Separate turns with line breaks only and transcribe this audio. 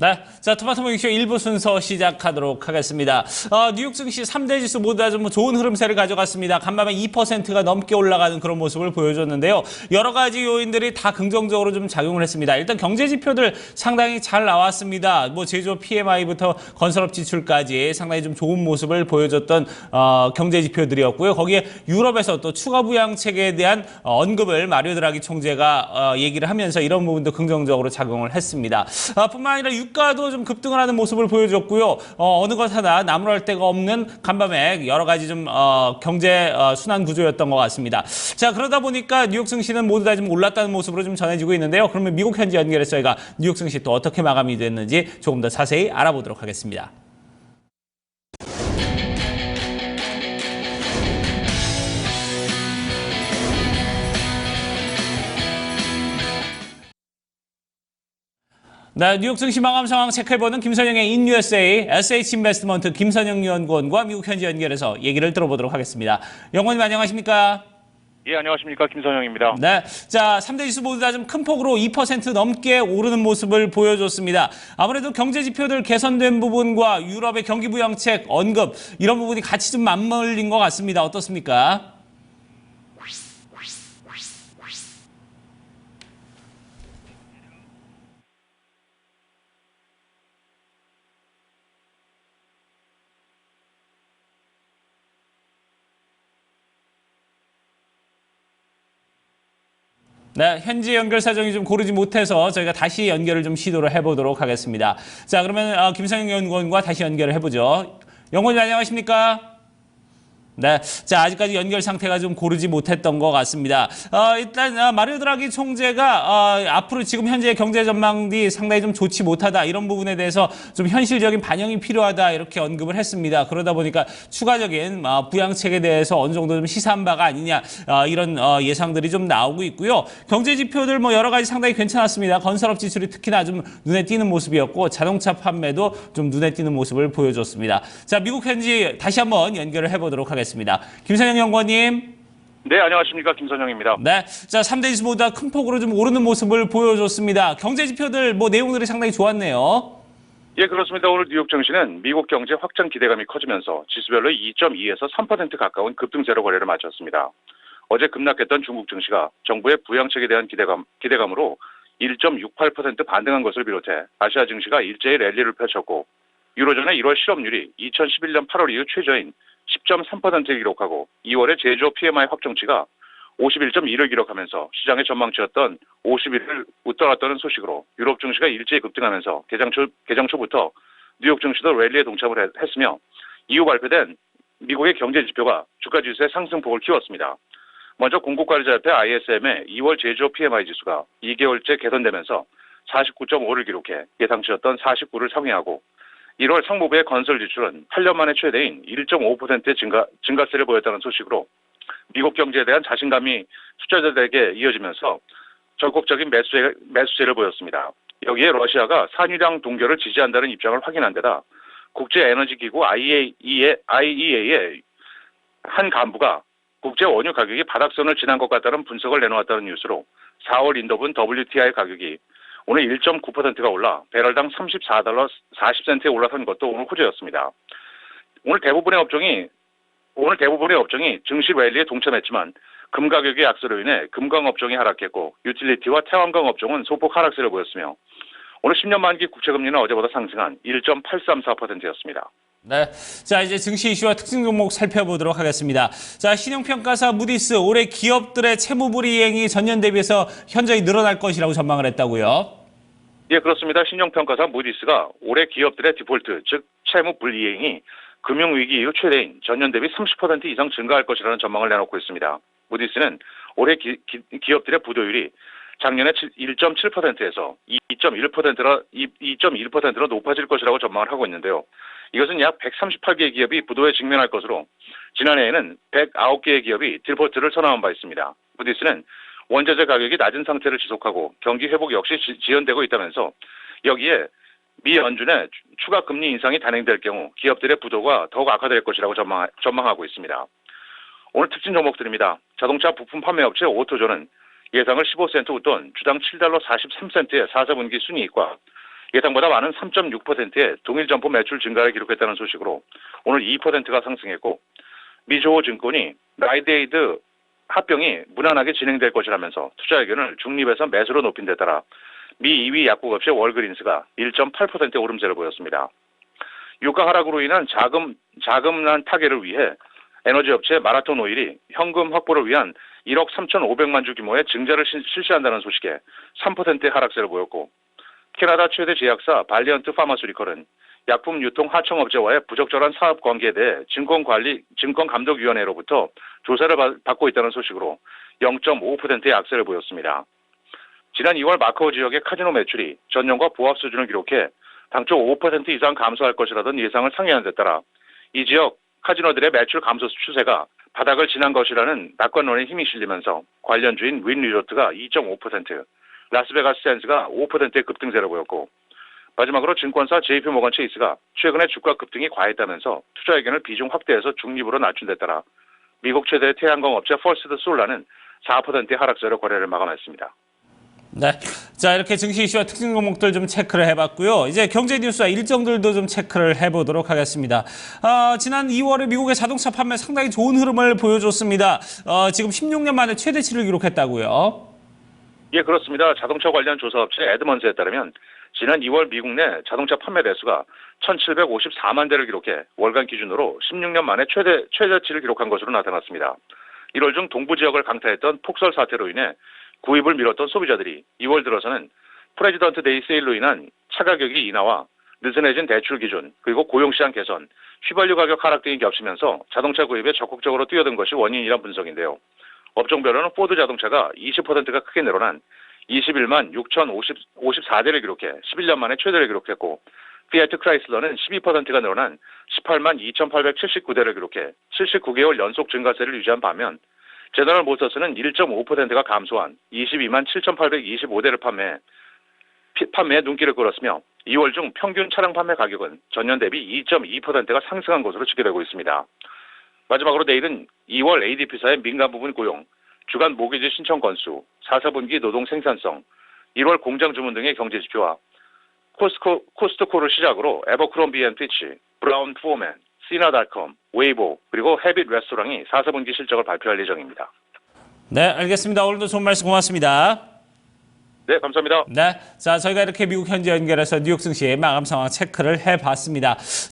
네, 자 토마토 모닝쇼 1부 순서 시작하도록 하겠습니다. 뉴욕 증시 3대 지수 모두 다 좀 좋은 흐름세를 가져갔습니다. 간밤에 2%가 넘게 올라가는 그런 모습을 보여줬는데요. 여러 가지 요인들이 다 긍정적으로 좀 작용을 했습니다. 일단 경제 지표들 상당히 잘 나왔습니다. 뭐 제조업 PMI부터 건설업 지출까지 상당히 좀 좋은 모습을 보여줬던 경제 지표들이었고요. 거기에 유럽에서 또 추가 부양책에 대한 언급을 마리오 드라기 총재가 얘기를 하면서 이런 부분도 긍정적으로 작용을 했습니다. 뿐만 아니라 유가도 좀 급등을 하는 모습을 보여줬고요. 어느 것 하나 나무랄 데가 없는 간밤에 여러 가지 좀 경제 순환 구조였던 것 같습니다. 자, 그러다 보니까 뉴욕 증시는 모두 다 좀 올랐다는 모습으로 좀 전해지고 있는데요. 그러면 미국 현지 연결해서 저희가 뉴욕 증시 또 어떻게 마감이 됐는지 조금 더 자세히 알아보도록 하겠습니다. 네, 뉴욕 증시 마감 상황 체크해보는 김선영의 인USA SH인베스트먼트 김선영 연구원과 미국 현지 연결해서 얘기를 들어보도록 하겠습니다. 연구원님 안녕하십니까?
예, 안녕하십니까. 김선영입니다.
네, 자 3대 지수 모두 다 좀 큰 폭으로 2% 넘게 오르는 모습을 보여줬습니다. 아무래도 경제 지표들 개선된 부분과 유럽의 경기 부양책 언급 이런 부분이 같이 좀 맞물린 것 같습니다. 어떻습니까? 네, 현지 연결 사정이 좀 고르지 못해서 저희가 다시 연결을 좀 시도를 해보도록 하겠습니다. 자, 그러면 김상영 연구원과 다시 연결을 해보죠. 연구원님 안녕하십니까? 네, 자 아직까지 연결 상태가 좀 고르지 못했던 것 같습니다. 일단 마리오 드라기 총재가 앞으로 지금 현재 경제 전망이 상당히 좀 좋지 못하다 이런 부분에 대해서 좀 현실적인 반영이 필요하다 이렇게 언급을 했습니다. 그러다 보니까 추가적인 부양책에 대해서 어느 정도 좀 시사한 바가 아니냐 이런 예상들이 좀 나오고 있고요. 경제 지표들 뭐 여러 가지 상당히 괜찮았습니다. 건설업 지출이 특히나 좀 눈에 띄는 모습이었고 자동차 판매도 좀 눈에 띄는 모습을 보여줬습니다. 자 미국 현지 다시 한번 연결을 해보도록 하겠습니다. 김선영 연구원님.
네, 안녕하십니까. 김선영입니다.
네, 자 3대 지수 모두 다 큰 폭으로 좀 오르는 모습을 보여줬습니다. 경제 지표들 뭐 내용들이 상당히 좋았네요.
예, 그렇습니다. 오늘 뉴욕 증시는 미국 경제 확장 기대감이 커지면서 지수별로 2.2에서 3% 가까운 급등세로 거래를 마쳤습니다. 어제 급락했던 중국 증시가 정부의 부양책에 대한 기대감으로 1.68% 반등한 것을 비롯해 아시아 증시가 일제히 랠리를 펼쳤고 유로존의 1월 실업률이 2011년 8월 이후 최저인 10.3%를 기록하고 2월의 제조업 PMI 확정치가 51.1을 기록하면서 시장의 전망치였던 51을 웃돌았다는 소식으로 유럽 증시가 일제히 급등하면서 개장 초부터 뉴욕 증시도 랠리에 동참을 했으며 이후 발표된 미국의 경제 지표가 주가 지수의 상승폭을 키웠습니다. 먼저 공급관리자협회 ISM의 2월 제조업 PMI 지수가 2개월째 개선되면서 49.5를 기록해 예상치였던 49를 상회하고 1월 상무부의 건설 지출은 8년 만에 최대인 1.5%의 증가세를 보였다는 소식으로 미국 경제에 대한 자신감이 투자자들에게 이어지면서 적극적인 매수세를 보였습니다. 여기에 러시아가 산유량 동결을 지지한다는 입장을 확인한 데다 국제에너지기구 IEA의 한 간부가 국제 원유 가격이 바닥선을 지난 것 같다는 분석을 내놓았다는 뉴스로 4월 인도분 WTI 가격이 오늘 1.9%가 올라 배럴당 34달러 40센트에 올라선 것도 오늘 호재였습니다. 오늘 대부분의 업종이 증시 랠리에 동참했지만 금 가격의 약세로 인해 금광 업종이 하락했고 유틸리티와 태양광 업종은 소폭 하락세를 보였으며 오늘 10년 만기 국채금리는 어제보다 상승한 1.834%였습니다.
네, 자 이제 증시 이슈와 특징 종목 살펴보도록 하겠습니다. 자 신용평가사 무디스 올해 기업들의 채무불이행이 전년 대비해서 현저히 늘어날 것이라고 전망을 했다고요?
예, 그렇습니다. 신용평가사 무디스가 올해 기업들의 디폴트, 즉 채무불이행이 금융위기 이후 최대인 전년 대비 30% 이상 증가할 것이라는 전망을 내놓고 있습니다. 무디스는 올해 기업들의 부도율이 작년에 1.7%에서 2.1%로 높아질 것이라고 전망을 하고 있는데요. 이것은 약 138개의 기업이 부도에 직면할 것으로 지난해에는 109개의 기업이 디폴트를 선언한 바 있습니다. 무디스는 원자재 가격이 낮은 상태를 지속하고 경기 회복 역시 지연되고 있다면서 여기에 미 연준의 추가 금리 인상이 단행될 경우 기업들의 부도가 더욱 악화될 것이라고 전망하고 있습니다. 오늘 특징 종목들입니다. 자동차 부품 판매 업체 오토존은 예상을 15센트 웃돈 주당 7달러 43센트의 4사분기 순이익과 예상보다 많은 3.6%의 동일 점포 매출 증가를 기록했다는 소식으로 오늘 2%가 상승했고, 미조호증권이 라이드에이드 합병이 무난하게 진행될 것이라면서 투자 의견을 중립에서 매수로 높인 데 따라 미 2위 약국업체 월그린스가 1.8% 오름세를 보였습니다. 유가 하락으로 인한 자금난 타개를 위해 에너지업체 마라톤 오일이 현금 확보를 위한 1억 3,500만 주 규모의 증자를 실시한다는 소식에 3%의 하락세를 보였고, 캐나다 최대 제약사 발리언트 파마스리컬은 약품 유통 하청업체와의 부적절한 사업 관계에 대해 증권감독위원회로부터 조사를 받고 있다는 소식으로 0.5%의 악세를 보였습니다. 지난 2월 마카오 지역의 카지노 매출이 전년과 부합 수준을 기록해 당초 5% 이상 감소할 것이라던 예상을 상회한 데 따라 이 지역 카지노들의 매출 감소 추세가 바닥을 지난 것이라는 낙관론에 힘이 실리면서 관련주인 윈리조트가 2.5%, 라스베가스 샌즈가 5%의 급등세를 보였고, 마지막으로 증권사 JP모건 체이스가 최근에 주가 급등이 과했다면서 투자 의견을 비중 확대해서 중립으로 낮춘 데 따라 미국 최대 태양광 업체 퍼스트 솔라는 4%의 하락세로 거래를 마감했습니다.
네. 자, 이렇게 증시 이슈와 특징 종목들 좀 체크를 해봤고요. 이제 경제 뉴스와 일정들도 좀 체크를 해보도록 하겠습니다. 지난 2월에 미국의 자동차 판매 상당히 좋은 흐름을 보여줬습니다. 지금 16년 만에 최대치를 기록했다고요.
예, 그렇습니다. 자동차 관련 조사업체 에드먼즈에 따르면 지난 2월 미국 내 자동차 판매 대수가 1,754만 대를 기록해 월간 기준으로 16년 만에 최대치를 기록한 것으로 나타났습니다. 1월 중 동부 지역을 강타했던 폭설 사태로 인해 구입을 미뤘던 소비자들이 2월 들어서는 프레지던트 데이 세일로 인한 차 가격이 인하와 느슨해진 대출 기준, 그리고 고용시장 개선, 휘발유 가격 하락 등이 겹치면서 자동차 구입에 적극적으로 뛰어든 것이 원인이란 분석인데요. 업종별로는 포드 자동차가 20%가 크게 늘어난 21만 6,054대를 기록해 11년 만에 최대를 기록했고, 피아트 크라이슬러는 12%가 늘어난 18만 2,879대를 기록해 79개월 연속 증가세를 유지한 반면, 제너럴 모터스는 1.5%가 감소한 22만 7,825대를 판매에 눈길을 끌었으며 2월 중 평균 차량 판매 가격은 전년 대비 2.2%가 상승한 것으로 집계되고 있습니다. 마지막으로 내일은 2월 ADP사의 민간 부분 고용, 주간 모기지 신청 건수, 4사분기 노동 생산성, 1월 공장 주문 등의 경제 지표와 코스트코를 시작으로 에버크롬비 앤 피치, 브라운 포맨, 시나닷컴, 웨이보, 그리고 헤빗 레스토랑이 4사분기 실적을 발표할 예정입니다.
네, 알겠습니다. 오늘도 좋은 말씀 고맙습니다.
네, 감사합니다.
네, 자, 저희가 이렇게 미국 현지 연결해서 뉴욕 증시의 마감 상황 체크를 해봤습니다.